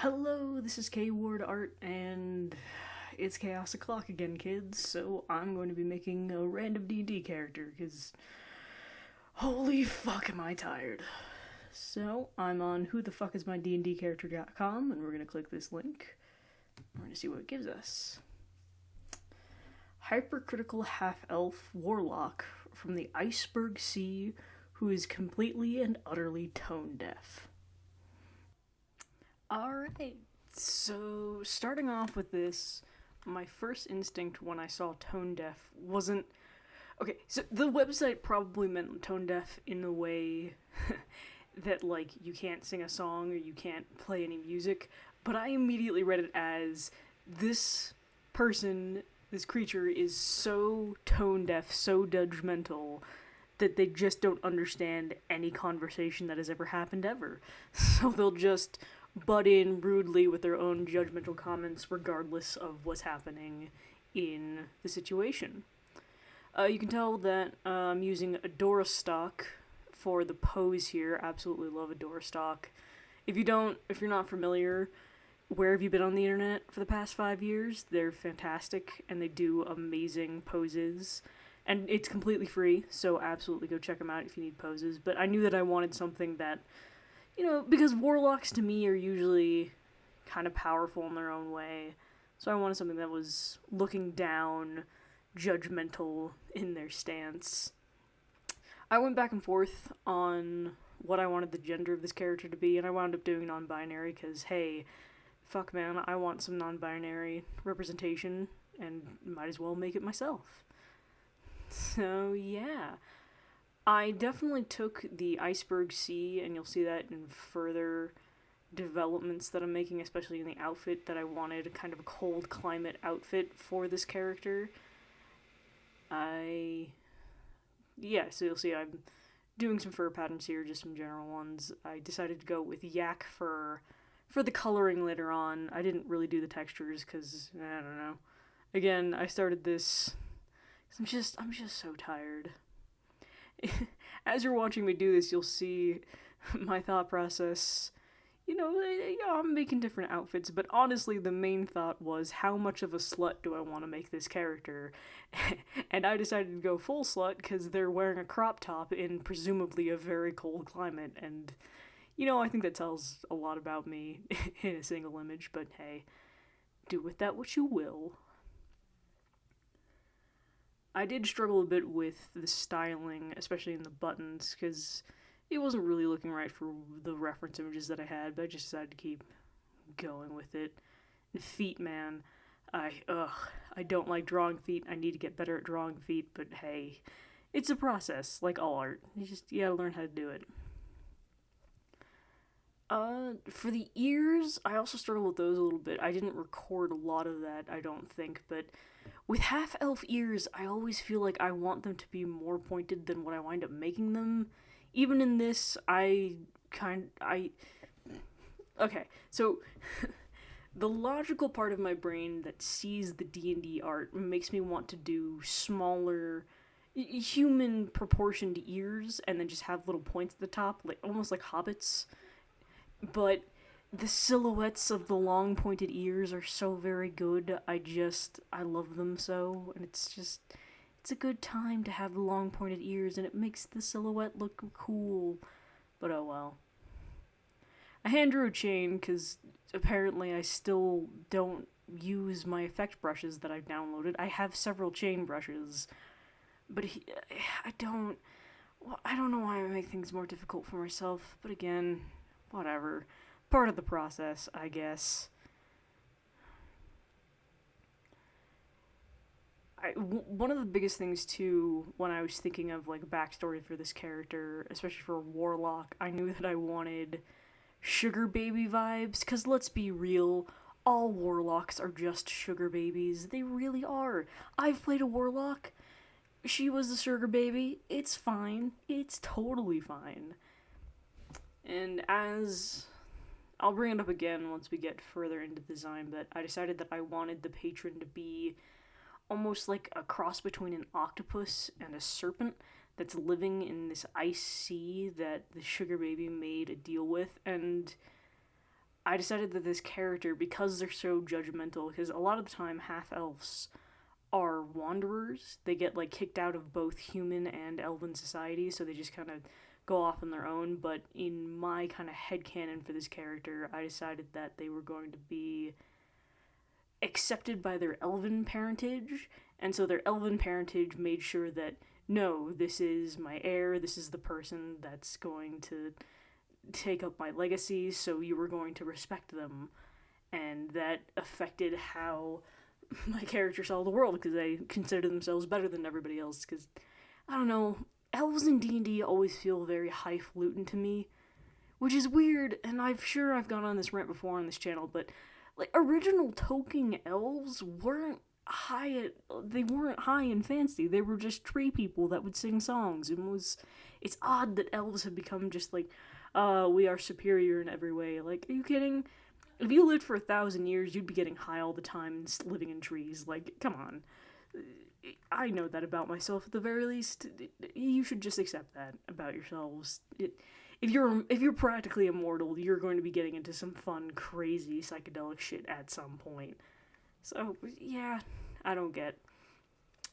Hello, this is kwardart, and it's chaos o'clock again, kids, so I'm going to be making a random D&D character, because holy fuck am I tired. So, I'm on whothefuckismydndcharacter.com, and we're going to click this link. We're going to see what it gives us. Hypercritical half-elf Warlock from the Iceberg Sea who is completely and utterly tone-deaf. Alright, so starting off with this, my first instinct when I saw tone deaf wasn't... Okay, so the website probably meant tone deaf in a way that, like, you can't sing a song or you can't play any music, but I immediately read it as this person, this creature, is so tone deaf, so judgmental, that they just don't understand any conversation that has ever happened ever. So they'll just butt in rudely with their own judgmental comments regardless of what's happening in the situation. You can tell that I'm using Adora stock for the pose here. Absolutely love Adora stock. If you're not familiar, where have you been on the internet for the past 5 years? They're fantastic and they do amazing poses. And it's completely free, so absolutely go check them out if you need poses. But I knew that I wanted something that, because warlocks to me are usually kind of powerful in their own way. So I wanted something that was looking down, judgmental in their stance. I went back and forth on what I wanted the gender of this character to be, and I wound up doing non-binary because, hey, fuck man, I want some non-binary representation, and might as well make it myself. So, yeah. I definitely took the Iceberg Sea, and you'll see that in further developments that I'm making, especially in the outfit, that I wanted kind of a cold climate outfit for this character. So you'll see I'm doing some fur patterns here, just some general ones. I decided to go with yak fur for the coloring later on. I didn't really do the textures, because, I don't know. Again, I started this... I'm just so tired. As you're watching me do this, you'll see my thought process. I'm making different outfits, but honestly, the main thought was, how much of a slut do I want to make this character? And I decided to go full slut because they're wearing a crop top in presumably a very cold climate, and, I think that tells a lot about me in a single image, but hey, do with that what you will. I did struggle a bit with the styling, especially in the buttons, because it wasn't really looking right for the reference images that I had, but I just decided to keep going with it. And feet, man. I don't like drawing feet. I need to get better at drawing feet, but hey, it's a process, like all art. You gotta learn how to do it. For the ears, I also struggled with those a little bit. I didn't record a lot of that, I don't think, but with half-elf ears, I always feel like I want them to be more pointed than what I wind up making them. Even in this, okay, so the logical part of my brain that sees the D&D art makes me want to do smaller, human proportioned ears, and then just have little points at the top, like almost like hobbits. But the silhouettes of the long pointed ears are so very good. I love them so, and it's a good time to have the long pointed ears, and it makes the silhouette look cool. But oh well. I hand drew a chain because apparently I still don't use my effect brushes that I've downloaded. I have several chain brushes, but I don't know why I make things more difficult for myself, but again, whatever. Part of the process, I guess. One of the biggest things, too, when I was thinking of, like, backstory for this character, especially for Warlock, I knew that I wanted sugar baby vibes, because let's be real, all Warlocks are just sugar babies. They really are. I've played a Warlock. She was a sugar baby. It's fine. It's totally fine. And I'll bring it up again once we get further into the design, but I decided that I wanted the patron to be almost like a cross between an octopus and a serpent that's living in this ice sea that the sugar baby made a deal with, and I decided that this character, because they're so judgmental, because a lot of the time half-elves are wanderers. They get like kicked out of both human and elven society, so they just kind of go off on their own. But in my kind of headcanon for this character, I decided that they were going to be accepted by their elven parentage, and so their elven parentage made sure that no, this is my heir, this is the person that's going to take up my legacy, so you were going to respect them. And that affected how my character saw the world, because they consider themselves better than everybody else. Because, I don't know, elves in D&D always feel very highfalutin to me, which is weird, and I've gone on this rant before on this channel, but like original Tolkien elves weren't high in fancy. They were just tree people that would sing songs. It's odd that elves have become just like, we are superior in every way. Like, are you kidding? If you lived for 1,000 years, you'd be getting high all the time and living in trees. Like, come on. I know that about myself at the very least. You should just accept that about yourselves. If you're practically immortal, you're going to be getting into some fun, crazy, psychedelic shit at some point. So, yeah, I don't get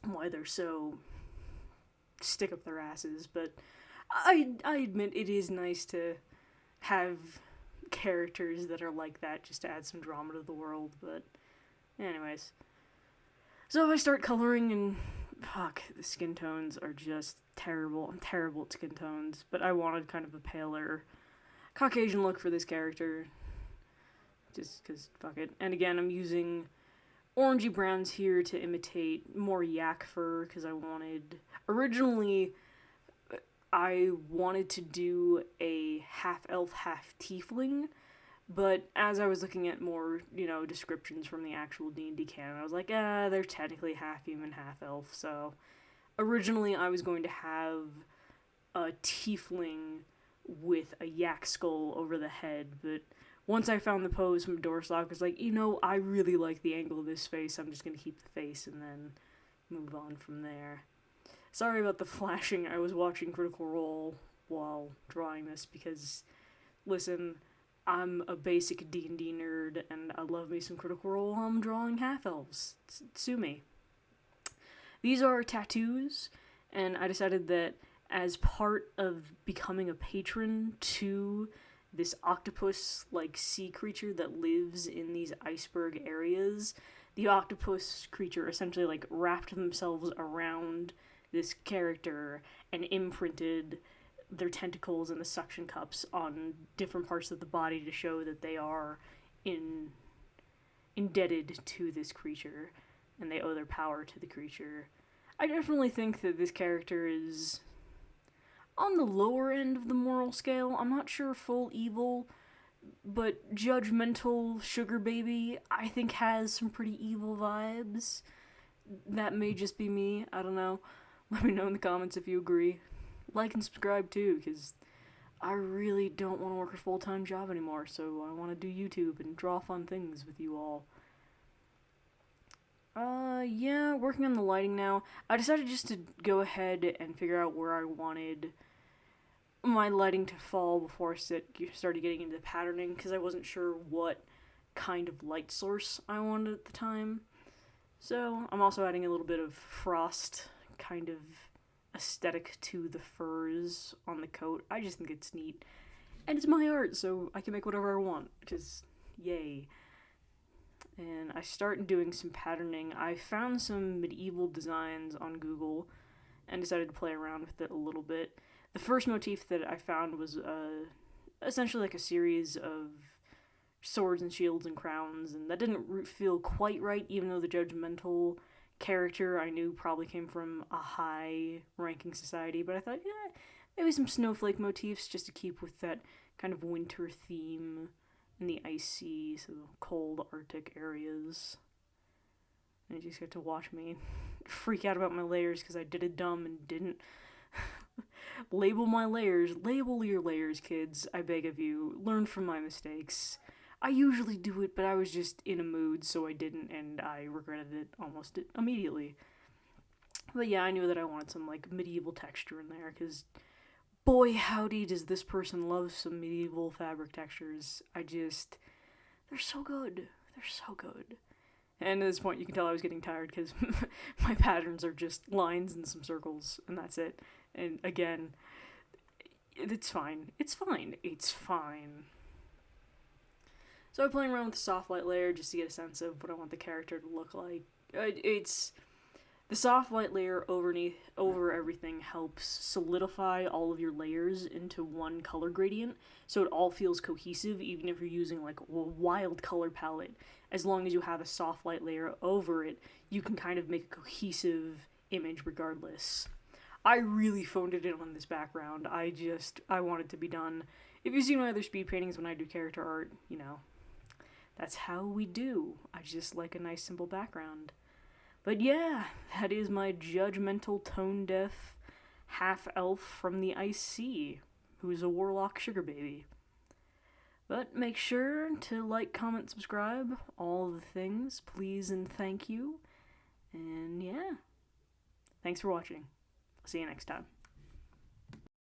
why they're so stick up their asses, but I admit it is nice to have characters that are like that just to add some drama to the world, but anyways. So I start coloring and fuck, the skin tones are just terrible. I'm terrible at skin tones, but I wanted kind of a paler Caucasian look for this character. Just because, fuck it. And again, I'm using orangey browns here to imitate more yak fur, because originally, I wanted to do a half-elf, half-tiefling, but as I was looking at more, descriptions from the actual D&D canon, I was like, they're technically half-human, half-elf, so originally I was going to have a tiefling with a yak skull over the head, but once I found the pose from Doorstock, I was like, I really like the angle of this face, I'm just going to keep the face and then move on from there. Sorry about the flashing, I was watching Critical Role while drawing this because, listen, I'm a basic D&D nerd and I love me some Critical Role while I'm drawing half-elves. Sue me. These are tattoos, and I decided that as part of becoming a patron to this octopus-like sea creature that lives in these iceberg areas, the octopus creature essentially wrapped themselves around this character and imprinted their tentacles and the suction cups on different parts of the body to show that they are indebted to this creature and they owe their power to the creature. I definitely think that this character is on the lower end of the moral scale. I'm not sure full evil, but judgmental sugar baby I think has some pretty evil vibes. That may just be me, I don't know. Let me know in the comments if you agree. Like and subscribe too, because I really don't want to work a full-time job anymore, so I want to do YouTube and draw fun things with you all. Yeah, working on the lighting now. I decided just to go ahead and figure out where I wanted my lighting to fall before I started getting into the patterning, because I wasn't sure what kind of light source I wanted at the time. So, I'm also adding a little bit of frost kind of aesthetic to the furs on the coat. I just think it's neat. And it's my art, so I can make whatever I want, because yay. And I started doing some patterning. I found some medieval designs on Google and decided to play around with it a little bit. The first motif that I found was essentially like a series of swords and shields and crowns, and that didn't feel quite right, even though the judgmental character I knew probably came from a high-ranking society, but I thought, yeah, maybe some snowflake motifs just to keep with that kind of winter theme in the icy, so cold Arctic areas. And you just get to watch me freak out about my layers because I did it dumb and didn't label my layers. Label your layers, kids. I beg of you. Learn from my mistakes. I usually do it, but I was just in a mood, so I didn't, and I regretted it almost immediately. But yeah, I knew that I wanted some, medieval texture in there, because boy howdy does this person love some medieval fabric textures. They're so good. They're so good. And at this point, you can tell I was getting tired because my patterns are just lines and some circles, and that's it. And again, it's fine. It's fine. It's fine. So I'm playing around with the soft light layer just to get a sense of what I want the character to look like. It's the soft light layer over everything helps solidify all of your layers into one color gradient, so it all feels cohesive, even if you're using like a wild color palette. As long as you have a soft light layer over it, you can kind of make a cohesive image regardless. I really phoned it in on this background. I want it to be done. If you've seen my other speed paintings when I do character art, you know, that's how we do. I just like a nice simple background. But yeah, that is my judgmental, tone-deaf half-elf from the Ice Sea, who is a Warlock sugar baby. But make sure to like, comment, subscribe, all the things, please and thank you. And yeah, thanks for watching. I'll see you next time.